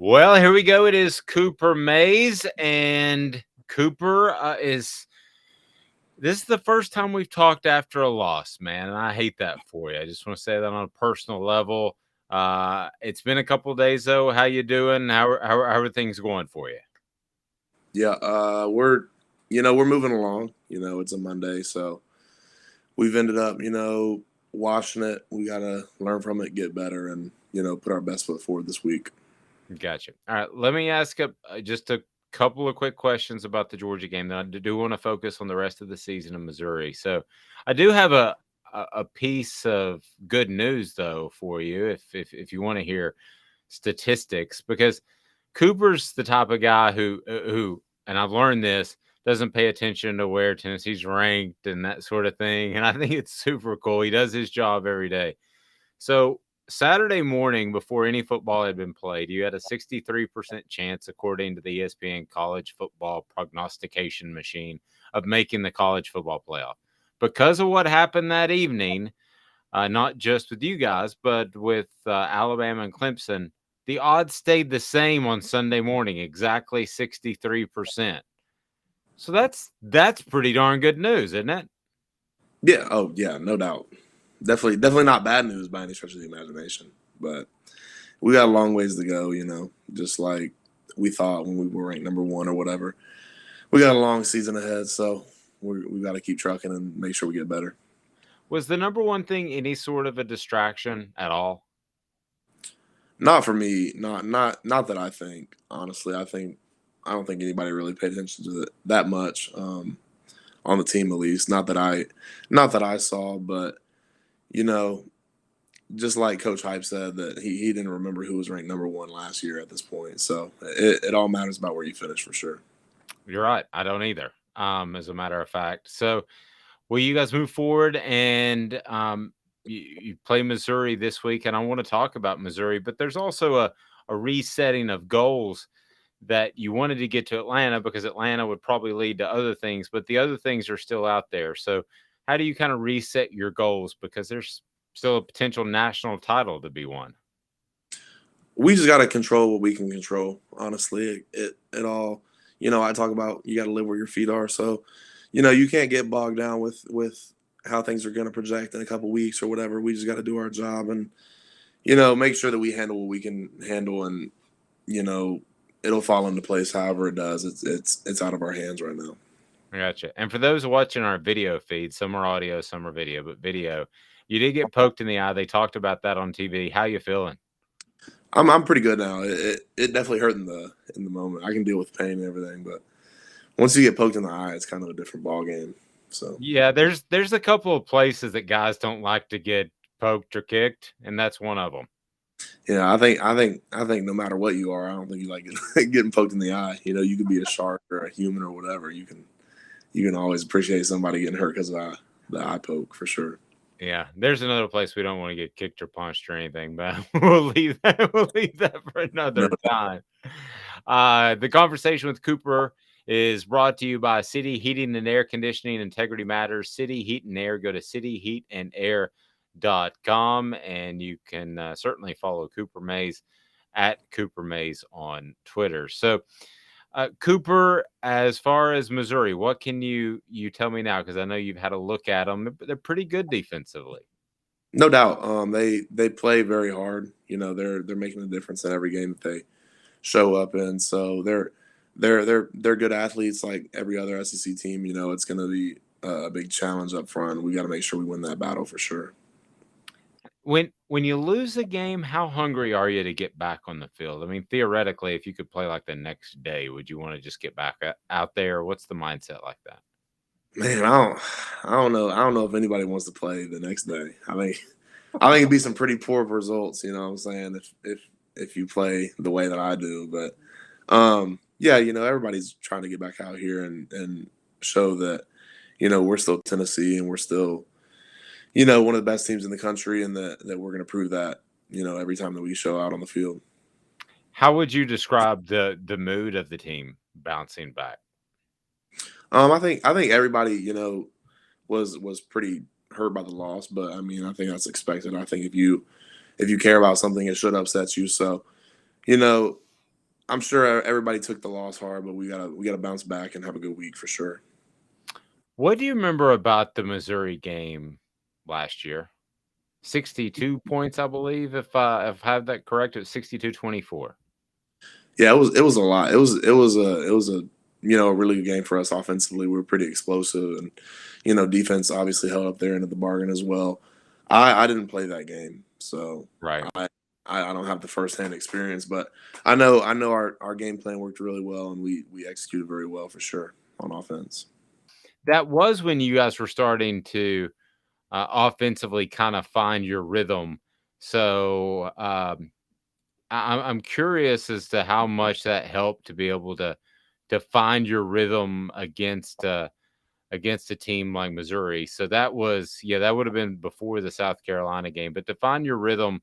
Well, here we go. It is Cooper Mays, and Cooper is. This is the first time we've talked after a loss, man, and I hate that for you. I just want to say that on a personal level. It's been a couple of days though. How you doing? How are things going for you? Yeah, we're moving along. It's a Monday, so we've ended up, washing it. We gotta learn from it, get better, and put our best foot forward this week. Gotcha. All right, let me ask just a couple of quick questions about the Georgia game. Then I do want to focus on the rest of the season in Missouri. So, I do have a piece of good news though for you, if you want to hear statistics, because Cooper's the type of guy who, and I've learned this, doesn't pay attention to where Tennessee's ranked and that sort of thing. And I think it's super cool. He does his job every day. So Saturday morning, before any football had been played, you had a 63% chance, according to the ESPN college football prognostication machine, of making the college football playoff. Because of what happened that evening, not just with you guys, but with Alabama and Clemson, the odds stayed the same on Sunday morning, exactly 63%. So that's pretty darn good news, isn't it? Yeah. Oh, yeah. No doubt. Definitely not bad news by any stretch of the imagination. But we got a long ways to go. Just like we thought when we were ranked number one or whatever. We got a long season ahead, so we got to keep trucking and make sure we get better. Was the number one thing any sort of a distraction at all? Not for me. Not that I think. Honestly, I don't think anybody really paid attention to it that much on the team, at least. Not that I saw, but you know, just like Coach Hype said that he didn't remember who was ranked number one last year at this point. So it all matters about where you finish for sure. You're right. I don't either. As a matter of fact. So will you guys move forward and you play Missouri this week? And I want to talk about Missouri, but there's also a resetting of goals that you wanted to get to Atlanta because Atlanta would probably lead to other things, but the other things are still out there. So, how do you kind of reset your goals? Because there's still a potential national title to be won. We just got to control what we can control. Honestly, it all. I talk about you got to live where your feet are. So, you can't get bogged down with how things are going to project in a couple weeks or whatever. We just got to do our job and make sure that we handle what we can handle, and you know it'll fall into place however it does. It's out of our hands right now. I gotcha. And for those watching our video feed, some are audio, some are video, but video, you did get poked in the eye. They talked about that on TV. How you feeling? I'm pretty good now. It definitely hurt in the moment. I can deal with pain and everything, but once you get poked in the eye, it's kind of a different ball game. So Yeah, there's a couple of places that guys don't like to get poked or kicked, and that's one of them. yeah, I think no matter what you are, I don't think you like getting poked in the eye. You could be a shark or a human or whatever. You can always appreciate somebody getting hurt because of the eye poke for sure. Yeah, there's another place we don't want to get kicked or punched or anything, but we'll leave that for No, another time. The conversation with Cooper is brought to you by City Heating and Air Conditioning. Integrity matters. City Heat and Air. Go to cityheatandair.com, and you can certainly follow Cooper Mays at Cooper Mays on Twitter. So, Cooper, as far as Missouri, what can you tell me now? Because I know you've had a look at them. They're pretty good defensively. no doubt. They play very hard. They're making a difference in every game that they show up in. So they're good athletes like every other SEC team. It's going to be a big challenge up front. We got to make sure we win that battle for sure. When you lose a game, how hungry are you to get back on the field? I mean, theoretically, if you could play like the next day, would you want to just get back out there? What's the mindset like that? Man, I don't know. I don't know if anybody wants to play the next day. I think it'd be some pretty poor results. You know what I'm saying? If you play the way that I do, but yeah, everybody's trying to get back out here and show that we're still Tennessee and we're still one of the best teams in the country, and that we're going to prove that every time that we show out on the field. How would you describe the mood of the team bouncing back? I think everybody was pretty hurt by the loss, but I mean I think that's expected. I think if you care about something, it should upset you. So you know I'm sure everybody took the loss hard, but we gotta bounce back and have a good week for sure. What do you remember about the Missouri game last year? 62 points, I believe, if I have that correct. It was 62-24. Yeah, it was a lot. It was a a really good game for us offensively. We were pretty explosive, and defense obviously held up there into the bargain as well. I didn't play that game, so Right. I don't have the firsthand experience, but I know our game plan worked really well, and we executed very well for sure on offense. That was when you guys were starting to offensively kind of find your rhythm. So I'm curious as to how much that helped to be able to find your rhythm against a team like Missouri. So that was, yeah, that would have been before the South Carolina game. But to find your rhythm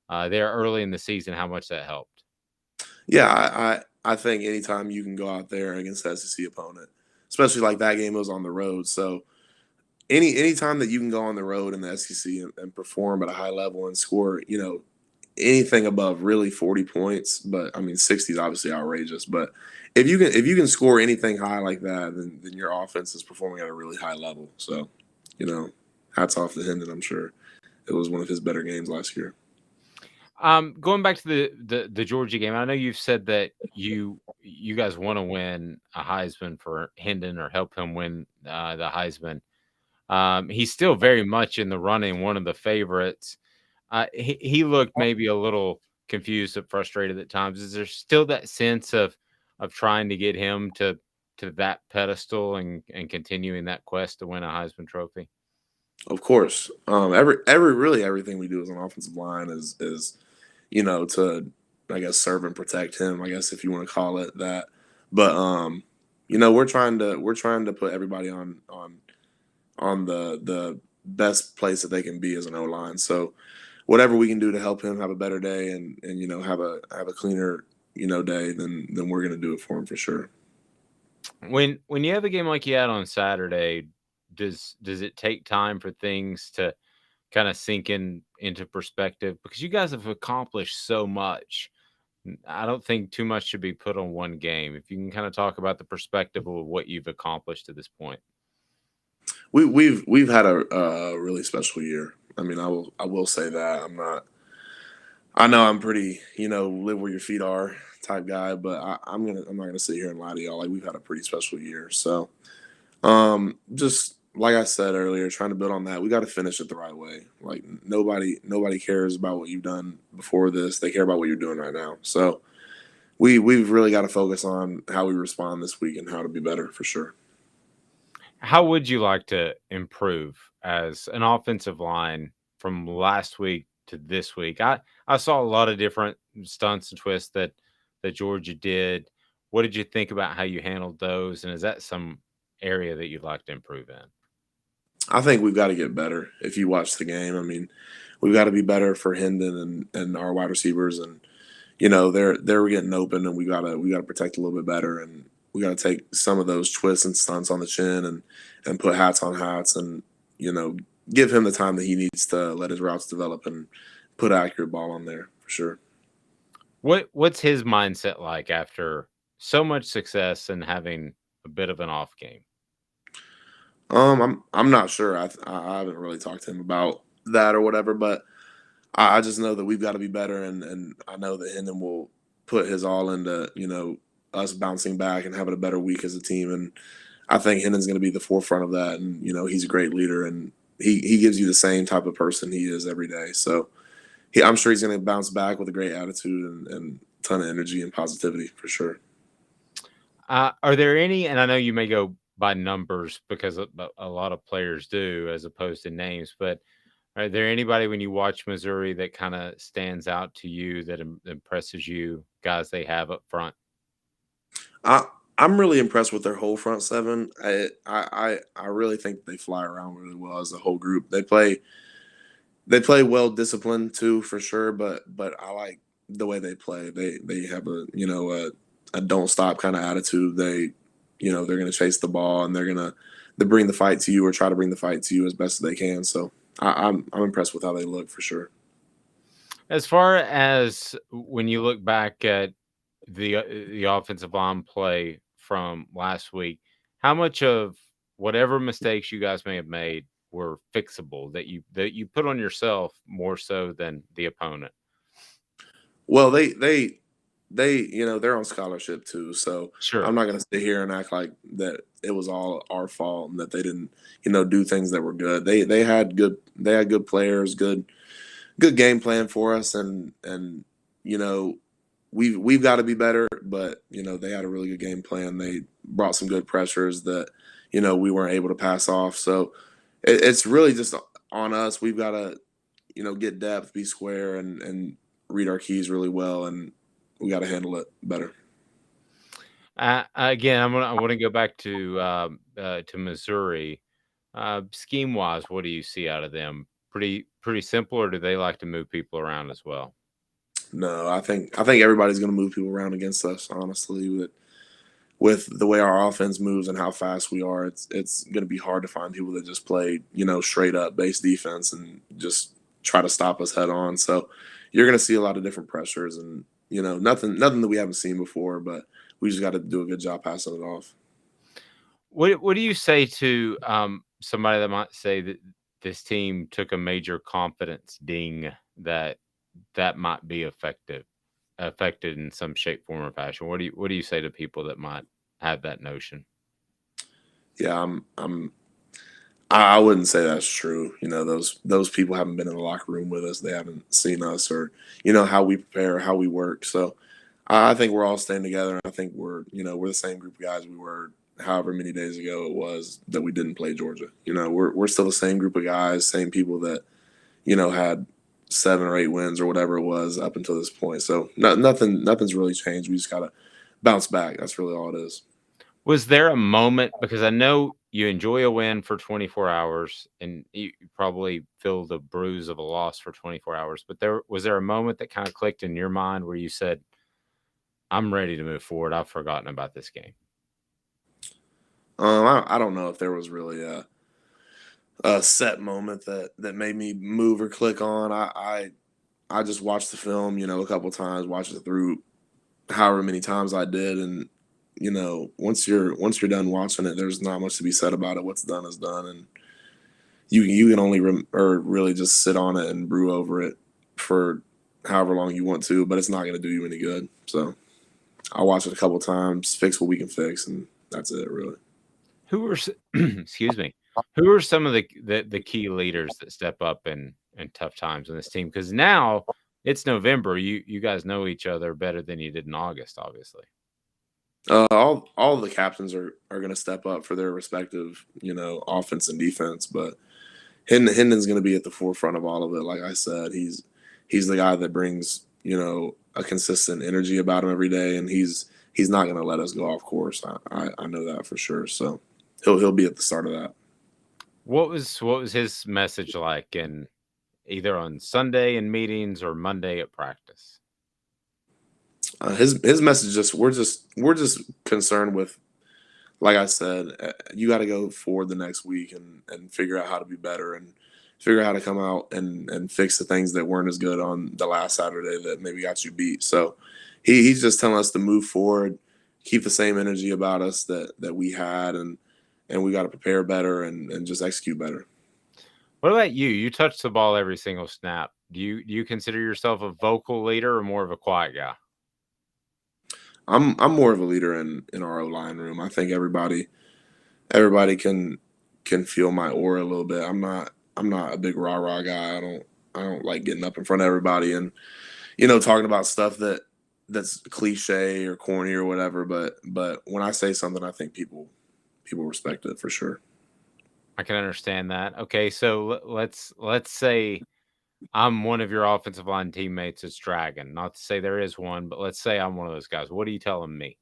there early in the season, how much that helped. Yeah, I think anytime you can go out there against the SEC opponent, especially like that game was on the road, so anytime that you can go on the road in the SEC and perform at a high level and score, anything above really 40 points, but I mean 60 is obviously outrageous. But if you can score anything high like that, then your offense is performing at a really high level. So, you know, hats off to Hendon. I'm sure it was one of his better games last year. Going back to the Georgia game, I know you've said that you guys want to win a Heisman for Hendon or help him win the Heisman. He's still very much in the running, one of the favorites. He looked maybe a little confused and frustrated at times. Is there still that sense of trying to get him to that pedestal and continuing that quest to win a Heisman Trophy? Of course, every really everything we do as an offensive line is to I guess serve and protect him. I guess if you want to call it that, but we're trying to put everybody on the best place that they can be as an O line. So whatever we can do to help him have a better day and have a cleaner day, then we're gonna do it for him for sure. When you have a game like you had on Saturday, does it take time for things to kind of sink into perspective? Because you guys have accomplished so much. I don't think too much should be put on one game. If you can kind of talk about the perspective of what you've accomplished to this point. We've had a really special year. I mean, I will say that I'm not. I know I'm pretty live where your feet are type guy, but I'm not gonna sit here and lie to y'all. Like we've had a pretty special year. So just like I said earlier, trying to build on that. We got to finish it the right way. Like nobody cares about what you've done before this. They care about what you're doing right now. So we've really got to focus on how we respond this week and how to be better for sure. How would you like to improve as an offensive line from last week to this week? I saw a lot of different stunts and twists that Georgia did. What did you think about how you handled those? And is that some area that you'd like to improve in? I think we've got to get better. If you watch the game, I mean, we've got to be better for Hendon and our wide receivers, and they're getting open, and we got to protect a little bit better, and we got to take some of those twists and stunts on the chin and put hats on hats, and give him the time that he needs to let his routes develop and put accurate ball on there for sure. What's his mindset like after so much success and having a bit of an off game? I'm not sure. I haven't really talked to him about that or whatever, but I just know that we've got to be better, and I know that Hendon will put his all into us bouncing back and having a better week as a team, and I think Hendon's going to be the forefront of that, and he's a great leader, and he gives you the same type of person he is every day. So I'm sure he's going to bounce back with a great attitude and ton of energy and positivity for sure. Are there any, and I know you may go by numbers because a lot of players do as opposed to names, but are there anybody when you watch Missouri that kind of stands out to you that impresses you, guys they have up front? I I'm really impressed with their whole front seven. I really think they fly around really well as a whole group. They play well disciplined too for sure, but I like the way they play. They have a don't stop kind of attitude. They're gonna chase the ball and they're gonna they bring the fight to you or try to bring the fight to you as best as they can. So I'm impressed with how they look for sure. As far as when you look back at the offensive line play from last week, how much of whatever mistakes you guys may have made were fixable that you put on yourself more so than the opponent? Well, they they're on scholarship too, so I'm Sure. not gonna sit here and act like that it was all our fault and that they didn't do things that were good. They had good players, good game plan for us, and you know we've got to be better. But they had a really good game plan. They brought some good pressures that we weren't able to pass off. So it's really just on us. We've got to get depth, be square, and read our keys really well, and we got to handle it better. Again, I want to go back to Missouri. Scheme wise, what do you see out of them? Pretty simple, or do they like to move people around as well? No, I think everybody's going to move people around against us. Honestly, with the way our offense moves and how fast we are, it's going to be hard to find people that just play straight up base defense and just try to stop us head on. So you're going to see a lot of different pressures and nothing that we haven't seen before, but we just got to do a good job passing it off. What do you say to somebody that might say that this team took a major confidence ding that might be affected in some shape, form, or fashion? What do you say to people that might have that notion? Yeah, I wouldn't say that's true. Those people haven't been in the locker room with us. They haven't seen us or how we prepare, how we work. So I think we're all staying together. I think we're the same group of guys we were however many days ago it was that we didn't play Georgia. We're still the same group of guys, same people that had 7 or 8 wins or whatever it was up until this point. So nothing's really changed. We just gotta bounce back. That's really all it is. Was there a moment, because I know you enjoy a win for 24 hours and you probably feel the bruise of a loss for 24 hours, but there a moment that kind of clicked in your mind where you said, I'm ready to move forward. I've forgotten about this game. I don't know if there was really a set moment that made me move or click on. I just watched the film, a couple times, watched it through however many times I did, and once you're done watching it, there's not much to be said about it. What's done is done, and you can only or really just sit on it and brew over it for however long you want to, but it's not going to do you any good. So I'll watch it a couple times, fix what we can fix, and that's it, really. Who are excuse me? Who are some of the key leaders that step up in tough times in this team? Because now it's November. You guys know each other better than you did in August, obviously. All the captains are going to step up for their respective offense and defense, but Hendon's going to be at the forefront of all of it. Like I said, he's the guy that brings a consistent energy about him every day, and he's not going to let us go off course. I know that for sure. So he'll be at the start of that. What was his message like in either on Sunday in meetings or Monday at practice? His message we're just concerned with, like I said, you got to go forward the next week and figure out how to be better and figure out how to come out and fix the things that weren't as good on the last Saturday that maybe got you beat. So he's just telling us to move forward, keep the same energy about us that we had, and we got to prepare better and just execute better. What about you? You touch the ball every single snap. Do you consider yourself a vocal leader or more of a quiet guy? I'm more of a leader in our O line room. I think everybody can feel my aura a little bit. I'm not a big rah rah guy. I don't like getting up in front of everybody and talking about stuff that's cliche or corny or whatever. But when I say something, I think people respect it for sure. I can understand that. Okay, so let's say I'm one of your offensive line teammates that's dragging. Not to say there is one, but let's say I'm one of those guys. What are you telling me?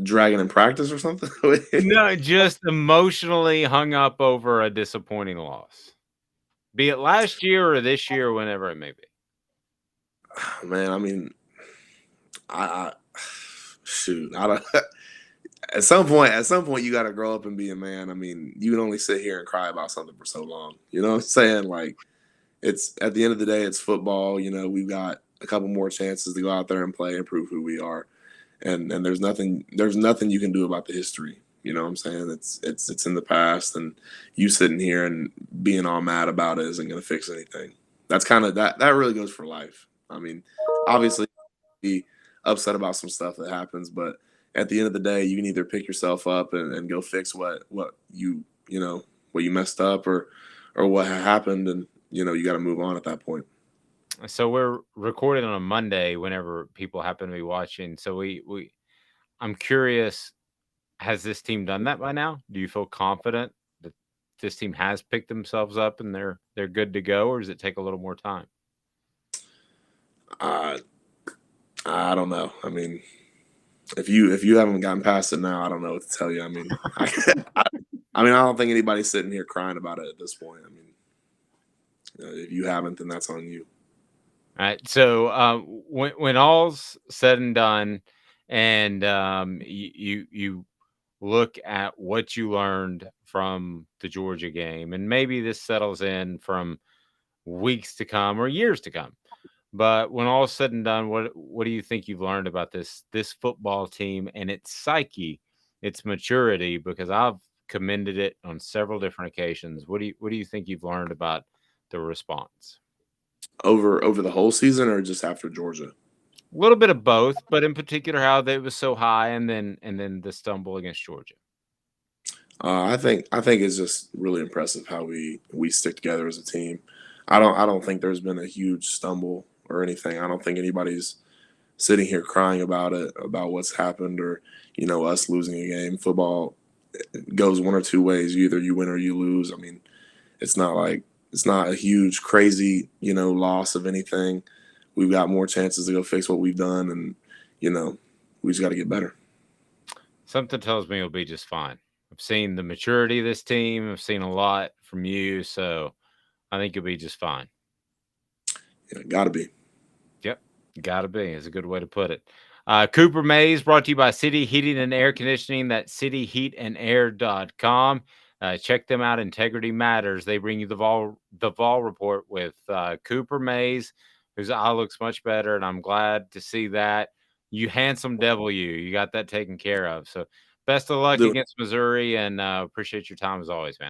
Dragon in practice or something. No, just emotionally hung up over a disappointing loss. Be it last year or this year, whenever it may be. Man, I mean, I shoot, I don't. At some point, you got to grow up and be a man. I mean, you can only sit here and cry about something for so long. You know what I'm saying? Like, it's at the end of the day, it's football. We've got a couple more chances to go out there and play and prove who we are. And there's nothing you can do about the history. You know what I'm saying? It's in the past, and you sitting here and being all mad about it isn't going to fix anything. That's kind of that really goes for life. I mean, obviously, be upset about some stuff that happens, but at the end of the day, you can either pick yourself up and go fix what what you messed up or what happened, and you got to move on at that point. So we're recording on a Monday whenever people happen to be watching. So we I'm curious, has this team done that by now? Do you feel confident that this team has picked themselves up and they're good to go, or does it take a little more time? Uh, I don't know. I mean, if you haven't gotten past it now, I don't know what to tell you. I mean, I, I mean, I don't think anybody's sitting here crying about it at this point. I mean, if you haven't, then that's on you. All right. So when all's said and done, and you look at what you learned from the Georgia game, and maybe this settles in from weeks to come or years to come. But when all is said and done, what do you think you've learned about this football team and its psyche, its maturity? Because I've commended it on several different occasions. What do you think you've learned about the response? Over the whole season or just after Georgia? A little bit of both, but in particular, how they was so high, and then the stumble against Georgia. I think it's just really impressive how we stick together as a team. I don't think there's been a huge stumble or anything. I don't think anybody's sitting here crying about it, about what's happened, or us losing a game. Football goes one or two ways. Either you win or you lose. I mean, it's not a huge crazy loss of anything. We've got more chances to go fix what we've done, and you know we just got to get better. Something tells me it'll be just fine. I've seen the maturity of this team. I've seen a lot from you, so I think you'll be just fine. Yeah, got to be. Yep, gotta be is a good way to put it. Cooper Mays brought to you by City Heating and Air Conditioning. That's cityheatandair.com. Check them out. Integrity Matters. They bring you the Vol report with Cooper Mays, whose eye looks much better, and I'm glad to see that. You handsome devil, you got that taken care of. So best of luck Do against Missouri, and appreciate your time as always, man.